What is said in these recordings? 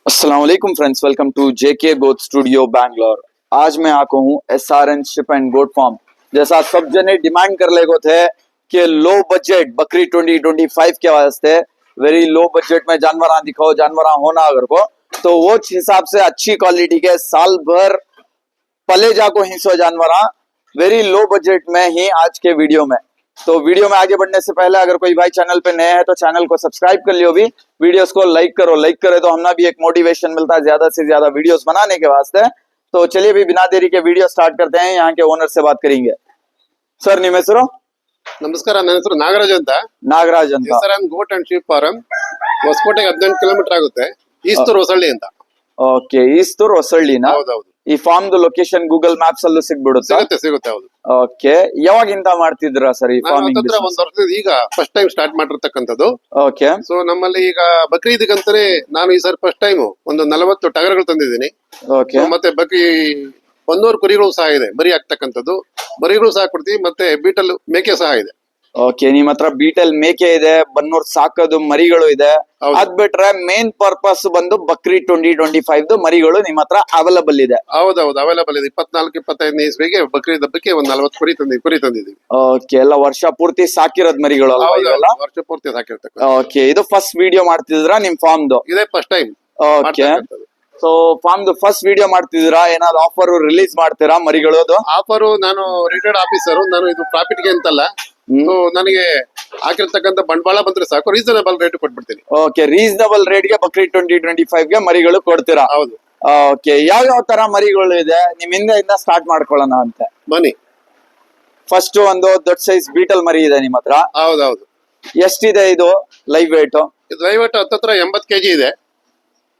अस्सलाम वालेकुम friends, welcome to JK goat studio Bangalore. आज मैं आको हूँ SRN sheep and goat farm. जैसा सब जने डिमांड कर ले थे कि लो बजट बकरी 2025 के वास्ते वेरी लो बजट में जानवर दिखाओ, जानवर होना अगर को तो वो हिसाब से अच्छी क्वालिटी के साल भर पले जाको हिंसो जानवर वेरी लो बजट में ही आज के वीडियो में। तो वीडियो में आगे बढ़ने से पहले अगर कोई भाई चैनल पे नए हैं तो चैनल को सब्सक्राइब कर लियो, भी वीडियोस को लाइक करो। लाइक करे तो हमना भी एक मोटिवेशन मिलता है ज्यादा से ज्यादा वीडियोस बनाने के वास्ते। तो चलिए भी बिना देरी के वीडियो स्टार्ट करते हैं। यहाँ के ओनर से बात करेंगे। सर ನಿಮ್ಮ ಹೆಸರು? ನಮಸ್ಕಾರ, ನನ್ನ ಹೆಸರು ನಾಗರಾಜ್ ಅಂತ. ನಾಗರಾಜ್ ಅಂತ. SRN goat and sheep farm, ಹೊಸಕೋಟೆಗೆ 18 ಕಿಲೋಮೀಟರ್ ಆಗುತ್ತೆ. ಈಸ್ತೂರು ಹೊಸಳ್ಳಿ ಅಂತ. ಓಕೆ, ಈಸ್ತೂರು ಹೊಸಳ್ಳಿನ? ಹೌದೌದು. ಈ ಫಾರ್ಮ್ ಲೊಕೇಶನ್ ಗೂಗಲ್ ಮ್ಯಾಪ್ಸ್ ಅಲ್ಲೂ ಸಿಗ್ಬಿಡುತ್ತೆ? ಸಿಗುತ್ತೆ. ಹೌದು. ಓಕೆ, ಯಾವಾಗಿಂದ ಮಾಡ್ತಿದ್ರ ಸರ್ ಈ ಫಾರ್ಮಿಂಗ್? ಒಂದು ವರ್ಷದ ಈಗ ಫಸ್ಟ್ ಟೈಮ್ ಸ್ಟಾರ್ಟ್ ಮಾಡಿರ್ತಕ್ಕಂಥದ್ದು. ಓಕೆ. ಸೊ ನಮ್ಮಲ್ಲಿ ಈಗ ಬಕ್ರೀದ್ಗಂತಾನೆ ನಾನು ಈ ಸರ್ ಫಸ್ಟ್ ಟೈಮ್ ಒಂದು 40 ಟಗರುಗಳು ತಂದಿದ್ದೀನಿ. ಓಕೆ. ಮತ್ತೆ ಬಕ್ರಿ 100 ಕುರಿಗಳು ಸಹ ಇದೆ, ಮರಿ ಆಗ್ತಕ್ಕಂಥದ್ದು. ಮರಿಗಳು ಸಹ ಕೊಡ್ತೀವಿ, ಮತ್ತೆ ಬೀಟಲ್ ಮೇಕೆ ಸಹ ಇದೆ. ಓಕೆ, ನಿಮ್ ಹತ್ರ ಬೀಟಲ್ ಮೇಕೆ ಇದೆ, ಬನ್ನೂರ್ ಸಾಕೋದು ಮರಿಗಳು ಇದೆ. ಅದ್ ಬಿಟ್ರೆ ಮೇನ್ ಪರ್ಪಸ್ ಬಂದು ಬಕ್ರಿ 2025 ಮರಿಗಳು ನಿಮ್ ಹತ್ರ ಅವೈಲಬಲ್ ಇದೆ? ಹೌದೌದು, ಅವೈಲಬಲ್ ಇದೆ. 24-25 ಇಸ್ವಿಗೆ ಬಕ್ರಿ ಹಬ್ಬಕ್ಕೆ ಒಂದು 40 ಕುರಿ ತಂದಿದ್ದೀವಿ. ಓಕೆ, ಎಲ್ಲ ವರ್ಷ ಪೂರ್ತಿ ಸಾಕಿರೋದ್ ಮರಿಗಳು ಅಲ್ವಾ? ವರ್ಷ ಪೂರ್ತಿ ಸಾಕಿರ್ತಕ್ಕ. ಓಕೆ, ಇದು ಫಸ್ಟ್ ವಿಡಿಯೋ ಮಾಡ್ತಿದ್ರ ನಿಮ್ ಫಾರ್ಮ್ದು? ಇದೇ ಫಸ್ಟ್ ಟೈಮ್. ಓಕೆ, ಸೊ ಫಾರ್ಮ್ದು ಫಸ್ಟ್ ವಿಡಿಯೋ ಮಾಡ್ತಿದ್ದೀರಾ? ಏನಾದ್ರು ಆಫರ್ ರಿಲೀಸ್ ಮಾಡ್ತೀರಾ ಮರಿಗಳದು? ಆಫರ್, ನಾನು ರಿಟೈರ್ಡ್ ಆಫೀಸರ್, ನಾನು ಇದು ಪ್ರಾಫಿಟ್ ಗೆ ಅಂತಲ್ಲ, ನನಗೆ ಹಾಕಿರ್ತಕ್ಕಂಥ ಬಂಡವಾಳ ಬಂದ್ರೆ ಸಾಕು, ರೀಸನಬಲ್ ರೇಟ್ ಕೊಟ್ಬಿಡ್ತೀನಿ. ಓಕೆ, ರೀಸನಬಲ್ ರೇಟ್ ಗೆ ಬಕ್ರಿ 2025 ಗೆ ಮರಿಗಳು ಕೊಡ್ತೀರಾ? ಹೌದು. ಓಕೆ, ಯಾವ ತರ ಮರಿಗಳು ಇದೆ ನಿಮ್ ಹಿಂದೆಯಿಂದ ಸ್ಟಾರ್ಟ್ ಮಾಡ್ಕೊಳ್ಳೋಣ ಅಂತ ಬನ್ನಿ. ಫಸ್ಟ್ ಒಂದು ದೊಡ್ಡ ಸೈಜ್ ಬೀಟಲ್ ಮರಿ ಇದೆ ನಿಮ್ ಹತ್ರ? ಹೌದೌದು. ಎಷ್ಟಿದೆ ಇದು ಲೈವ್ ವೇಟ್? ಇದು ಲೈವ್ ವೇಟ್ ಹತ್ತತ್ರ 80 kg ಇದೆ.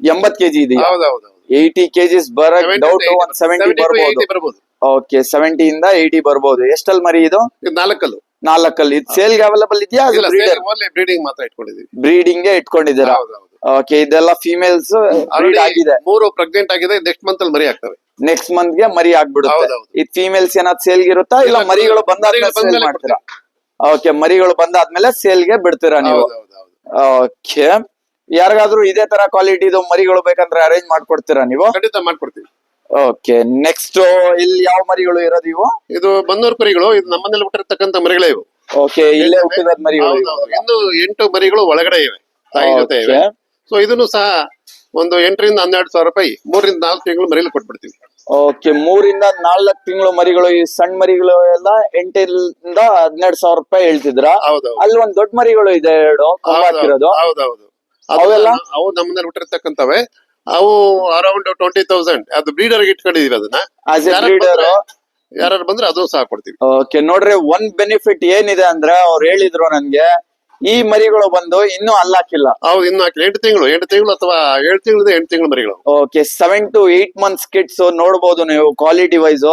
80 kg ಇದೆ? ಹೌದೌದು. 80 kgs ಬರಕ್ ಡೌಟ್, 70 ಬರ್ಬೋದು. ಓಕೆ, 70 ಇಂದ 80 ಬರ್ಬೋದು. ಎಷ್ಟಲ್ ಮರಿ ಇದು? ಇದು 4 4 ಇದು ಸೇಲ್ ಗೆ ಅವೈಲಬಲ್ ಇದೆಯಾ? ಬ್ರೀಡಿಂಗ್ ಮಾತ್ರ ಇಟ್ಕೊಂಡಿದೀವಿ. ಬ್ರೀಡಿಂಗ್ ಗೆ ಇಟ್ಕೊಂಡಿದ್ದೀರಾ? ಓಕೆ, ಇದೆಲ್ಲ ಫೀಮೇಲ್ಸ್ ಬ್ರೀಡ್ ಆಗಿದೆ? 3 ಪ್ರೆಗ್ನೆಂಟ್ ಆಗಿದೆ. ನೆಕ್ಸ್ಟ್ ಮಂತ್ ಅಲ್ಲಿ ಮರಿ ಆಗ್ತವೆ. ನೆಕ್ಸ್ಟ್ ಮಂತ್ ಗೆ ಮರಿ ಆಗ್ಬಿಡುತ್ತೆ. ಇದು ಫೀಮೇಲ್ಸ್ ಏನಾದ್ರು ಸೇಲ್ ಇರುತ್ತಾ, ಇಲ್ಲ ಮರಿಗಳು ಬಂದಾದ್ಮೇಲೆ ಸೇಲ್ ಮಾಡ್ತೀರಾ? ಓಕೆ, ಮರಿಗಳು ಬಂದಾದ್ಮೇಲೆ ಸೇಲ್ ಗೆ ಬಿಡ್ತೀರಾ ನೀವು? ಓಕೆ, ಯಾರಿಗಾದ್ರೂ ಇದೇ ತರ ಕ್ವಾಲಿಟಿ ಇದು ಮರಿಗಳು ಬೇಕಂದ್ರೆ ಅರೇಂಜ್ ಮಾಡ್ಕೊಡ್ತೀರಾ ನೀವು? ಖಂಡಿತ ಮಾಡ್ಕೊಡ್ತೀವಿ. ಓಕೆ, ನೆಕ್ಸ್ಟ್ ಇಲ್ಲಿ ಯಾವ ಮರಿಗಳು ಇರೋದು ಇವು? ಇದು ಬನ್ನೂರು ಕುರಿಗಳು. ಇದು ನಮ್ಮನೇಲಿ ಹುಟ್ಟಿರ್ತಕ್ಕಂಥ ಮರಿಗಳೇ ಇವು. ಓಕೆ, ಇಲ್ಲೇ ಹುಟ್ಟಿರೋದ್ ಮರಿಗಳು? ಇನ್ನು 8 ಮರಿಗಳು ಒಳಗಡೆ ಇವೆ, ತಾಯಿ ಜೊತೆ ಇವೆ. ಸೊ ಇದನ್ನು ಸಹ ಒಂದು 8 ರಿಂದ 12 ಸಾವಿರ ರೂಪಾಯಿ 3 ರಿಂದ 4 ತಿಂಗಳು ಮರಿಗಳು ಕೊಟ್ಬಿಡ್ತೀವಿ. ಓಕೆ, 3 ರಿಂದ 4 ತಿಂಗಳು ಮರಿಗಳು. ಈ ಸಣ್ಣ ಮರಿಗಳು ಎಲ್ಲ 8 ರಿಂದ 12 ಸಾವಿರ ರೂಪಾಯಿ ಹೇಳ್ತಿದ್ರ? ಅಲ್ಲಿ ಒಂದ್ ದೊಡ್ಡ ಮರಿಗಳು ಇದೆ, 2 ಹಾಕಿರೋದು? ಹೌದೌದು. ಅವೆಲ್ಲ ಅವು ನಮ್ಮನೇಲಿ ಹುಟ್ಟಿರ್ತಕ್ಕಂಥವೇ. ಅವು ಅರೌಂಡ್ 20,000. ಅದು ಬ್ರೀಡರ್ ಇಟ್ಕೊಂಡಿದೀವಿ ಅದನ್ನ. ಯಾರು ಬಂದ್ರೆ ಅದು ಸಹ ಕೊಡ್ತೀವಿ. ಓಕೆ, ನೋಡ್ರಿ, ಒಂದ್ ಬೆನಿಫಿಟ್ ಏನಿದೆ ಅಂದ್ರೆ ಅವ್ರು ಹೇಳಿದ್ರು ನನ್ಗೆ, ಈ ಮರಿಗಳು ಬಂದು ಇನ್ನೂ ಅಲ್ಲಾಕಿಲ್ಲ. ಹೌದು, ಇನ್ನು ಹಾಕಿಲ್ಲ. 8 ತಿಂಗಳು ಅಥವಾ 7 ತಿಂಗಳಿಂದ 8 ತಿಂಗಳು ಮರಿಗಳು. ಓಕೆ, 7 to 8 months ಕಿಡ್ಸ್ ನೋಡ್ಬೋದು ನೀವು. ಕ್ವಾಲಿಟಿ ವೈಸ್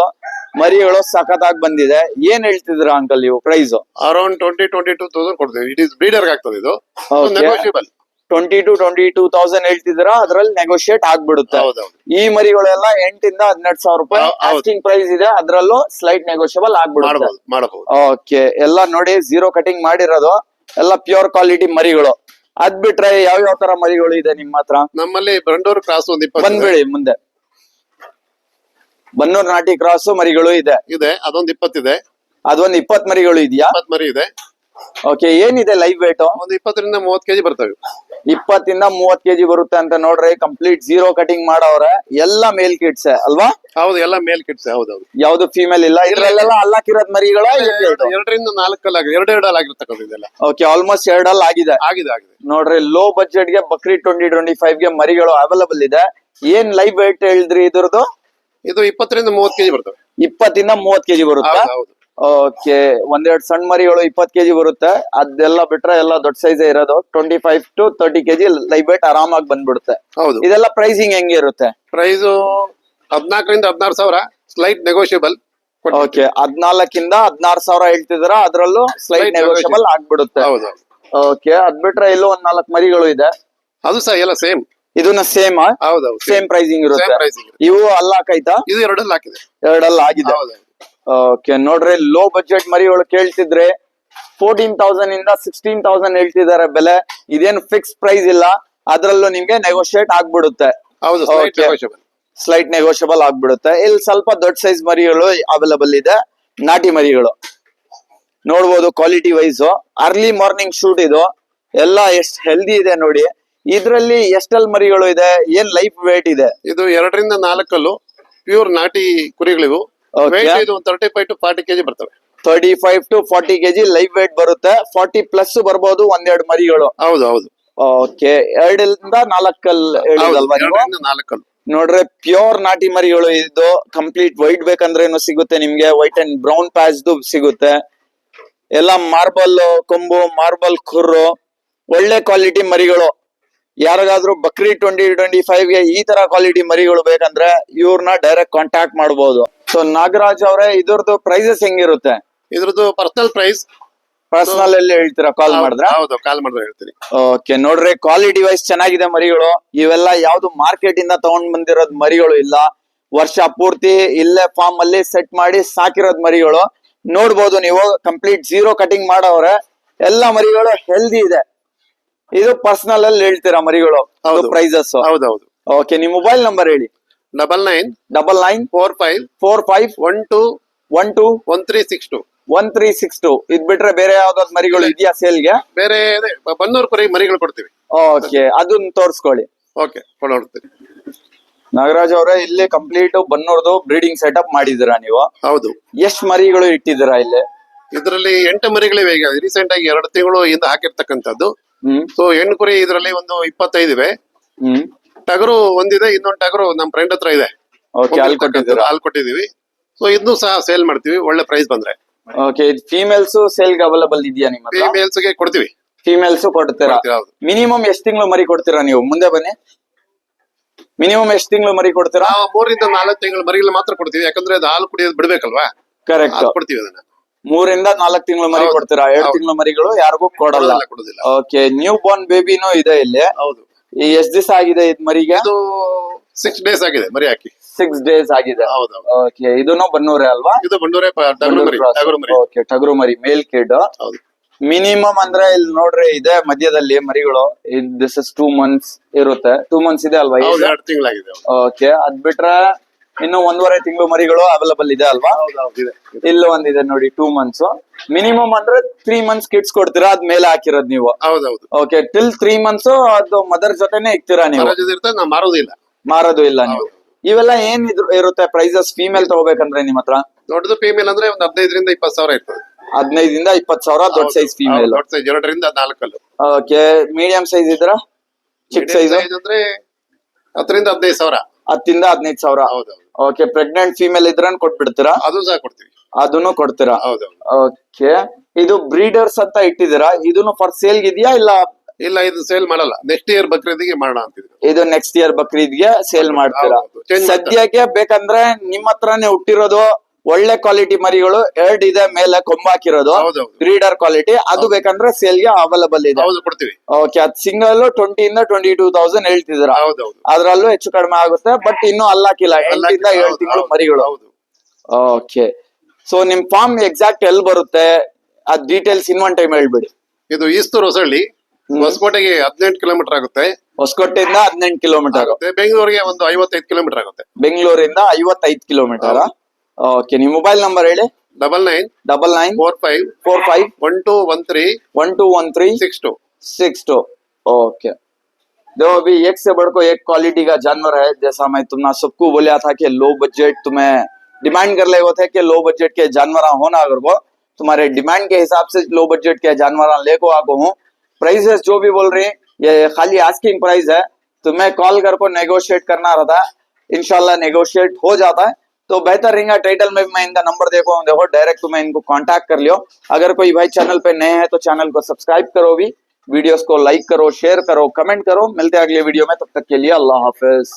ಮರಿಗಳು ಸಖತ್ತಾಗಿ ಬಂದಿದೆ. ಏನ್ ಹೇಳ್ತಿದ್ರ ಅಂಕಲ್ ನೀವು ಪ್ರೈಸ್? ಅರೌಂಡ್ 20,000-22,000 ಕೊಡ್ತೀವಿ. ಇಟ್ ಇಸ್ ಬ್ರೀಡರ್ ಆಗ್ತದೆ ಇದು. ನೆಗೋಷಿಯಬಲ್. 20,000-22,000 ಹೇಳ್ತಿದ್ದೀರಾ, ಅದ್ರಲ್ಲಿ ನೆಗೋಷಿಯೇಟ್ ಆಗ್ಬಿಡುತ್ತೆ. ಈ ಮರಿಗಳೆಲ್ಲ 8 ಇಂದ 12 ಸಾವಿರ ರೂಪಾಯಿ ಆಸ್ಕಿಂಗ್ ಪ್ರೈಸ್ ಇದೆ. ಅದ್ರಲ್ಲೂ ಸ್ಲೈಟ್ ನೆಗೋಷಿಯಬಲ್ ಆಗ್ಬಿಡುತ್ತೆ. ಓಕೆ, ಎಲ್ಲ ನೋಡಿ, 0 ಕಟಿಂಗ್ ಮಾಡಿರೋದು, ಎಲ್ಲ ಪ್ಯೂರ್ ಕ್ವಾಲಿಟಿ ಮರಿಗಳು. ಅದ್ ಬಿಟ್ರೆ ಯಾವ ತರ ಮರಿಗಳು ಇದೆ ನಿಮ್ಮ ಹತ್ರ? ನಮ್ಮಲ್ಲಿ ಬಂಡೂರು ಕ್ರಾಸ್ ಒಂದು 20 ಬಂದ್ಬಿಡಿ ಮುಂದೆ. ಬನ್ನೂರ್ ನಾಟಿ ಕ್ರಾಸ್ ಮರಿಗಳು ಇದೆ? ಅದೊಂದು 20 ಇದೆ. ಅದೊಂದು 20 ಮರಿಗಳು ಇದೆಯಾ? 20 ಮರಿ ಇದೆ. ಓಕೆ, ಏನಿದೆ ಲೈವ್ ವೇಟ್? ಒಂದು 20 ರಿಂದ 30 kg ಬರ್ತವೆ. 20 ಇಂದ 30 kg ಬರುತ್ತೆ ಅಂತ ನೋಡ್ರಿ. ಕಂಪ್ಲೀಟ್ 0 ಕಟಿಂಗ್ ಮಾಡವ್ರೆ. ಎಲ್ಲ ಮೇಲ್ ಕಿಡ್ಸ್ ಅಲ್ವಾ? ಹೌದು, ಎಲ್ಲ ಮೇಲ್ ಕಿಡ್ಸ್. ಹೌದೌದು, ಯಾವ್ದು ಫೀಮೇಲ್ ಇಲ್ಲ ಇದ್ರಲ್ಲೆಲ್ಲ? ಅಲ್ಲಾಕಿರೋದ್ ಮರಿಗಳ? 2 ರಿಂದ 4 2 ಆಗಿರ್ತಕ್ಕಂಥ ಇದೆಲ್ಲ. ಓಕೆ, ಆಲ್ಮೋಸ್ಟ್ 2 ಆಗಿದೆ. ನೋಡ್ರಿ, ಲೋ ಬಜೆಟ್ ಗೆ ಬಕ್ರಿ 2025 ಗೆ ಮರಿಗಳು ಅವೈಲಬಲ್ ಇದೆ. ಏನ್ ಲೈವ್ ವೇಟ್ ಹೇಳಿದ್ರಿ ಇದ್ರದ್ದು? ಇದು 20 ರಿಂದ 30 kg ಬರ್ತವೆ. 20 ಇಂದ 30 kg ಬರುತ್ತೆ. ಓಕೆ, ಒಂದೆರಡು ಸಣ್ಣ ಮರಿಗಳು 20 kg ಬರುತ್ತೆ. ಅದೆಲ್ಲ ಬಿಟ್ರೆ ಎಲ್ಲ ದೊಡ್ಡ ಸೈಜ್ ಇರೋದು 25 to 30 kg ಲೈವ್ ವೇಟ್ ಆರಾಮಾಗಿ ಬಂದ್ಬಿಡುತ್ತೆ. ಇದೆಲ್ಲ ಪ್ರೈಸಿಂಗ್ ಹೆಂಗೆ ಇರುತ್ತೆ? ಪ್ರೈಸ್ 14 ರಿಂದ 16 ಸಾವಿರ, ಸ್ಲೈಟ್ ನೆಗೋಷಿಯಬಲ್. ಓಕೆ, 14 ಇಂದ 16 ಸಾವಿರ ಹೇಳ್ತಿದ್ರ, ಅದ್ರಲ್ಲೂ ಸ್ಲೈಟ್ ನೆಗೋಷಿಯಬಲ್ ಆಗ್ಬಿಡುತ್ತೆ. ಓಕೆ, ಅದ್ ಬಿಟ್ರೆ ಇಲ್ಲೂ ಒಂದ್ 4 ಮರಿಗಳು ಇದೆ. ಅದು ಸಹ ಎಲ್ಲ ಸೇಮ್. ಇದನ್ನ ಸೇಮ್? ಸೇಮ್ ಪ್ರೈಸಿಂಗ್ ಇರುತ್ತೆ. ಇವು ಅಲ್ಲಾಕೈತಾ? ಇದು 2 ಹಾಕಿದೆ. 2 ಆಗಿದೆ. ಓಕೆ, ನೋಡ್ರಿ, ಲೋ ಬಜೆಟ್ ಮರಿಗಳು ಕೇಳ್ತಿದ್ರೆ 14,000 ಇಂದ 16,000 ಹೇಳ್ತಿದ್ದಾರೆ ಬೆಲೆ. ಇದೇನು ಫಿಕ್ಸ್ ಪ್ರೈಸ್ ಇಲ್ಲ. ಅದ್ರಲ್ಲೂ ನಿಮ್ಗೆ ನೆಗೋಶಿಯೇಟ್ ಆಗ್ಬಿಡುತ್ತೆ. ಹೌದು, Okay. ಸ್ಲೈಟ್ ನೆಗೋಷಿಯಬಲ್ ಆಗ್ಬಿಡುತ್ತೆ. ಇಲ್ಲಿ ಸ್ವಲ್ಪ ದೊಡ್ಡ ಸೈಜ್ ಮರಿಗಳು ಅವೈಲಬಲ್ ಇದೆ, ನಾಟಿ ಮರಿಗಳು ನೋಡ್ಬೋದು. Quality wise early morning shoot ಇದು, ಎಲ್ಲ ಎಷ್ಟು ಹೆಲ್ದಿ ಇದೆ ನೋಡಿ. ಇದ್ರಲ್ಲಿ ಎಷ್ಟೆಲ್ ಮರಿಗಳು ಇದೆ, ಏನ್ ಲೈಫ್ ವೇಟ್ ಇದೆ? ಇದು 2 ರಿಂದ 4 ಪ್ಯೂರ್ ನಾಟಿ ಕುರಿಗಳಿವು. Okay. Weight ಇದು 35 to 40 kg ಬರ್ತವೆ. 35 to 40 kg ಲೈಫ್ ವೇಟ್ ಬರುತ್ತೆ. 40 ಪ್ಲಸ್ ಬರ್ಬೋದು ಒಂದೆರಡು ಮರಿಗಳು. ಹೌದು ಹೌದು. ಓಕೆ, 2 ರಿಂದ 4 ಹೇಳಿದಲ್ವಾ ನೀವು? 2 ರಿಂದ 4 ನೋಡ್ರೆ ಪ್ಯೂರ್ ನಾಟಿ ಮರಿಗಳು ಇದು. ಕಂಪ್ಲೀಟ್ ವೈಟ್ ಬೇಕಂದ್ರೇನು ಸಿಗುತ್ತೆ ನಿಮ್ಗೆ, ವೈಟ್ ಅಂಡ್ ಬ್ರೌನ್ ಪ್ಯಾಚ್ ಸಿಗುತ್ತೆ. ಎಲ್ಲ ಮಾರ್ಬಲ್ ಕೊಂಬು, ಮಾರ್ಬಲ್ ಖುರ್ರು, ಒಳ್ಳೆ ಕ್ವಾಲಿಟಿ ಮರಿಗಳು. ಯಾರಿಗಾದ್ರೂ ಬಕ್ರಿ 2025 ಗೆ ಈ ತರ ಕ್ವಾಲಿಟಿ ಮರಿಗಳು ಬೇಕಂದ್ರೆ ಇವ್ರನ್ನ ಡೈರೆಕ್ಟ್ ಕಾಂಟ್ಯಾಕ್ಟ್ ಮಾಡಬಹುದು. ಸೊ ನಾಗರಾಜ್ ಅವರೇ, ಇದ್ರದ್ದು ಪ್ರೈಸಸ್ ಹೆಂಗಿರುತ್ತೆ? ಇದ್ರದ್ದು ಪರ್ಸನಲ್ ಪ್ರೈಸ್ ಪರ್ಸನಲ್ ಅಲ್ಲಿ ಹೇಳ್ತೀರಾ ಕಾಲ್ ಮಾಡಿದ್ರೆ? ಹೌದು, ಕಾಲ್ ಮಾಡಿದ್ರೆ ಹೇಳ್ತೀನಿ. ಓಕೆ, ನೋಡ್ರಿ ಕ್ವಾಲಿಟಿ ವೈಸ್ ಚೆನ್ನಾಗಿದೆ ಮರಿಗಳು. ಇವೆಲ್ಲ ಯಾವ್ದು ಮಾರ್ಕೆಟ್ ಇಂದ ತಗೊಂಡ್ ಬಂದಿರೋದ್ ಮರಿಗಳು ಇಲ್ಲ, ವರ್ಷ ಪೂರ್ತಿ ಇಲ್ಲೇ ಫಾರ್ಮ್ ಅಲ್ಲಿ ಸೆಟ್ ಮಾಡಿ ಸಾಕಿರೋದ್ ಮರಿಗಳು. ನೋಡ್ಬೋದು ನೀವು, ಕಂಪ್ಲೀಟ್ ಜೀರೋ ಕಟಿಂಗ್ ಮಾಡವ್ರೆ. ಎಲ್ಲ ಮರಿಗಳು ಹೆಲ್ದಿ ಇದೆ. ಇದು ಪರ್ಸನಲ್ ಅಲ್ಲಿ ಹೇಳ್ತೀರಾ ಮರಿಗಳು ಹೌದು. ಪ್ರೈಸಸ್? ಹೌದೌದು. ಓಕೆ, ನಿಮ್ ಮೊಬೈಲ್ ನಂಬರ್ ಹೇಳಿ. 99 45 45 12 12 1362. 1362. ಇದ್ ಬಿಟ್ರೆ ಬೇರೆ ಯಾವ್ದಾದ್ರು ಮರಿಗಳು ಇದೆಯಾ ಸೇಲ್ಗೆ? ಬೇರೆ ಬನ್ನೂರು ಕುರಿ ಮರಿಗಳು ಕೊಡ್ತೀವಿ. ಓಕೆ, ಅದನ್ನ ತೋರ್ಸ್ಕೊಳ್ಳಿ. ಓಕೆ, ಕೊಡ್ತೀನಿ. ನಾಗರಾಜ್ ಅವರೇ, ಇಲ್ಲಿ ಕಂಪ್ಲೀಟ್ ಬನ್ನೂರ್ದು ಬ್ರೀಡಿಂಗ್ ಸೆಟಪ್ ಮಾಡಿದಿರಾ ನೀವು? ಹೌದು. ಎಷ್ಟ್ ಮರಿಗಳು ಇಟ್ಟಿದ್ದೀರಾ ಇಲ್ಲಿ? ಇದರಲ್ಲಿ 8 ಮರಿಗಳಿವೆ. ಈಗ ರೀಸೆಂಟ್ ಆಗಿ 2 ತಿಂಗಳು ಇಂದ ಹಾಕಿರ್ತಕ್ಕಂಥದ್ದು. ಸೊ ಹೆಣ್ಣು ಕುರಿ ಇದರಲ್ಲಿ ಒಂದು 25 ಇವೆ. ಟಗರು ಒಂದಿದೆ, ಇನ್ನೊಂದು ಟಗರು ನಮ್ಮ ಫ್ರೆಂಡ್ ಹತ್ರ ಇದೆ. ಓಕೆ, ಅಲ್ಲಿ ಕೊಟ್ಟಿದ್ದೀರಾ? ಹಾಲ್ ಕೊಟ್ಟಿದೀವಿ. ಸೊ ಇದನ್ನು ಸಹ ಸೇಲ್ ಮಾಡ್ತೀವಿ ಒಳ್ಳೆ ಪ್ರೈಸ್ ಬಂದ್ರೆ. ಓಕೆ, ಇದು ಫೀಮೇಲ್ಸ್ ಸೇಲ್ಗೆ ಅವೈಲಬಲ್ ಇದೆಯಾ ನಿಮ್ಮ ಹತ್ರ? ಫೀಮೇಲ್ಸ್ ಗೆ ಕೊಡ್ತೀವಿ. ಫೀಮೇಲ್ಸ್ ಕೊಡ್ತೀರಾ? ಹೌದು. ಮಿನಿಮಮ್ ಎಷ್ಟು ತಿಂಗಳು ಮರಿ ಕೊಡ್ತೀರಾ ನೀವು? ಮುಂದೆ ಬನ್ನಿ. ಮಿನಿಮಮ್ ಎಷ್ಟು ತಿಂಗಳು ಮರಿ ಕೊಡ್ತೀರಾ? ನಾವು 3 ರಿಂದ 4 ತಿಂಗಳು ಮರಿಗಳು ಮಾತ್ರ ಕೊಡ್ತೀವಿ. ಯಾಕಂದ್ರೆ ಅದು ಹಾಲು ಕುಡಿಯೋದು ಬಿಡ್ಬೇಕಲ್ವಾ, ಕರೆಕ್ಟ್. ಕೊಡ್ತೀವಿ ಅದನ್ನ. 3 ರಿಂದ 4 ತಿಂಗಳು ಮರಿ ಹೌದು. ಕೊಡ್ತೀರಾ? 2 ಹೌದು. ತಿಂಗಳು ಮರಿಗಳು ಯಾರಿಗೂ ಕೊಡಲ್ಲ. ಕೊಡೋದಿಲ್ಲ. ಓಕೆ, ನ್ಯೂ ಬಾರ್ನ್ ಬೇಬಿನೂ ಇದೆ ಇಲ್ಲಿ. ಹೌದು. ಎಷ್ಟ್ ದಿವಸ ಆಗಿದೆ ಇದ್ ಮರಿಗೆ? ಇದು 6 ಡೇಸ್ ಆಗಿದೆ ಮರಿ ಹಾಕಿ. 6 ಡೇಸ್ ಆಗಿದೆ. ಹೌದು. ಓಕೆ, ಇದನ್ನು ಬನ್ನೂರೇ ಅಲ್ವಾ? ಇದು ಬಂಡೂರೆ ಟಗರು ಮರಿ. ಓಕೆ, ಟಗರು ಮರಿ ಮೇಲ್ ಕಿಡ್. ಹೌದು. ಮಿನಿಮಮ್ ಅಂದ್ರೆ ಇಲ್ಲಿ ನೋಡ್ರಿ, ಇದೆ ಮಧ್ಯದಲ್ಲಿ ಮರಿಗಳು. ದಿಸ್ ಇಸ್ 2 months ಇರುತ್ತೆ. 2 months ಇದೆ ಅಲ್ವಾ? 2 ತಿಂಗಳಾಗಿದೆ. ಓಕೆ, ಅದ್ ಬಿಟ್ರೆ ಇನ್ನು 1.5 ತಿಂಗಳು ಮರಿಗಳು ಅವೈಲಬಲ್ ಇದೆ ಅಲ್ವಾ? ಇಲ್ಲಿ ಒಂದಿದೆ ನೋಡಿ, 2 months. ಮಿನಿಮಮ್ ಅಂದ್ರೆ 3 months ಕಿಡ್ಸ್ ಕೊಡ್ತೀರಾ, ಅದ್ ಮೇಲೆ ಹಾಕಿರೋದ್ ನೀವು? ಹೌದೌದು. ಓಕೆ, ಟಿಲ್ 3 months ಅದು ಮದರ್ ಜೊತೆನೆ ಇಕ್ತೀರಾ ನೀವು? ನಾವು ಮಾರೋದಿಲ್ಲ. ಮಾರೋದು ಇಲ್ಲ ನೀವು? ಇವೆಲ್ಲ ಏನ್ ಇರುತ್ತೆ ಪ್ರೈಸಸ್ ಫೀಮೇಲ್ ತಗೋಬೇಕಂದ್ರೆ ನಿಮ್ ಹತ್ರ? ದೊಡ್ಡದು ಫೀಮೇಲ್ ಅಂದ್ರೆ ಒಂದು 15 ರಿಂದ 20 ಸಾವಿರ ಇರ್ತದೆ. 15 ರಿಂದ 20 ಸಾವಿರ ದೊಡ್ಡ ಸೈಜ್ ಫೀಮೇಲ್. ದೊಡ್ಡ ಸೈಜ್ 2 ರಿಂದ 4. ಓಕೆ, ಮೀಡಿಯಂ ಸೈಜ್ ಇದ್ರ? ಚಿಕ್ಕ ಸೈಜ್ ಅಂದ್ರೆ 10 ರಿಂದ 15 ಸಾವಿರ. 10 ರಿಂದ 15 ಸಾವಿರ. ಹೌದೌದು. ಓಕೆ, ಪ್ರೆಗ್ನೆಂಟ್ ಫೀಮೇಲ್ ಇದ್ರ ಕೊಟ್ಬಿಡ್ತೀರಾ? ಅದು ಸಹ ಕೊಡ್ತೀವಿ. ಅದನ್ನು ಕೊಡ್ತೀರಾ? ಹೌದೌದು. ಓಕೆ, ಇದು ಬ್ರೀಡರ್ಸ್ ಅಂತ ಇಟ್ಟಿದ್ದೀರಾ? ಇದನ್ನು ಫಾರ್ ಸೇಲ್ ಇದೆಯಾ ಇಲ್ಲ? ಇಲ್ಲ, ಇದು ಸೇಲ್ ಮಾಡಲ್ಲ. ನೆಕ್ಸ್ಟ್ ಇಯರ್ ಬಕ್ರೀದ್ಗೆ ಮಾಡೋಣ ಅಂತಿದ್ರು. ಇದು ನೆಕ್ಸ್ಟ್ ಇಯರ್ ಬಕ್ರೀದ್ಗೆ ಸೇಲ್ ಮಾಡ್ತೀರಾ? ಹೌದು, change ಸದ್ಯಕ್ಕೆ ಬೇಕಂದ್ರೆ ನಿಮ್ಮ ಹತ್ರನೇ ಹುಟ್ಟಿರೋದು ಒಳ್ಳೆ ಕ್ವಾಲಿಟಿ ಮರಿಗಳು 2 ಇದೆ ಮೇಲೆ ಕೊಂಬಾಕಿರೋದು, ಹೌದೌದು. Breeder quality. ಅದು ಬೇಕಂದ್ರೆ ಸೇಲ್ಗೆ ಅವೈಲಬಲ್ ಇದೆ. ಹೌದು, ಕೊಡ್ತೀವಿ. ಓಕೆ, ಅದ್ ಸಿಂಗಲ್ 20 ಇಂದ 22,000 ಹೇಳ್ತಿದ್ದೀರಾ? ಹೌದೌದು. ಅದ್ರಲ್ಲೂ ಹೆಚ್ಚು ಕಡಿಮೆ ಆಗುತ್ತೆ. ಬಟ್ ಇನ್ನೂ ಅಲ್ಲಾಕಿಲ್ಲ, 8 ಇಂದ 7 ತಿಂಗಳು ಮರಿಗಳು. ಹೌದು. ಓಕೆ, ಸೊ ನಿಮ್ ಫಾರ್ಮ್ ಎಕ್ಸಾಕ್ಟ್ ಎಲ್ಲಿ ಬರುತ್ತೆ, ಅದ್ ಡೀಟೇಲ್ಸ್ ಇನ್ನೊಂದ್ ಟೈಮ್ ಹೇಳ್ಬಿಡಿ. ಇದು ಈಸ್ತೂರು ಹೊಸಳ್ಳಿ, ಹೊಸಕೋಟೆಗೆ 18 ಕಿಲೋಮೀಟರ್ ಆಗುತ್ತೆ. ಹೊಸಕೋಟೆಯಿಂದ 18 ಕಿಲೋಮೀಟರ್ ಆಗುತ್ತೆ. ಬೆಂಗಳೂರಿಗೆ ಒಂದು 55 ಕಿಲೋಮೀಟರ್ ಆಗುತ್ತೆ. ಬೆಂಗಳೂರಿಂದ 55 ಕಿಲೋಮೀಟರ್. ಓಕೆ, ನಿಮ್ ಮೊಬೈಲ್ ನಂಬರ್ ಹೇಳಿ. 99 99 45 45 1213 1213 62. ओके, देखो अभी एक से बढ़ को एक क्वालिटी का जानवर है. जैसा मैं तुमने सबको बोला था कि लो बजट तुम्हें डिमांड कर ले थे कि लो बजट के जानवर होना, अगर वो तुम्हारे डिमांड के हिसाब से लो बजट के जानवर लेको आको हूँ. प्राइसेस जो भी बोल रही है ये खाली आस्किंग प्राइस है. तुम्हें कॉल कर को नेगोशिएट करना रहता है. इंशाल्लाह नेगोशिएट हो जाता है. तो बेहतर रहेगा, टाइटल में भी मैं इनका नंबर देखो डायरेक्ट तुम्हें इनको कांटेक्ट कर लियो. अगर कोई भाई चैनल पे नए हैं तो चैनल को सब्सक्राइब करो, भी वीडियोस को लाइक करो, शेयर करो, कमेंट करो. मिलते हैं अगले वीडियो में, तब तक के लिए अल्लाह हाफिज.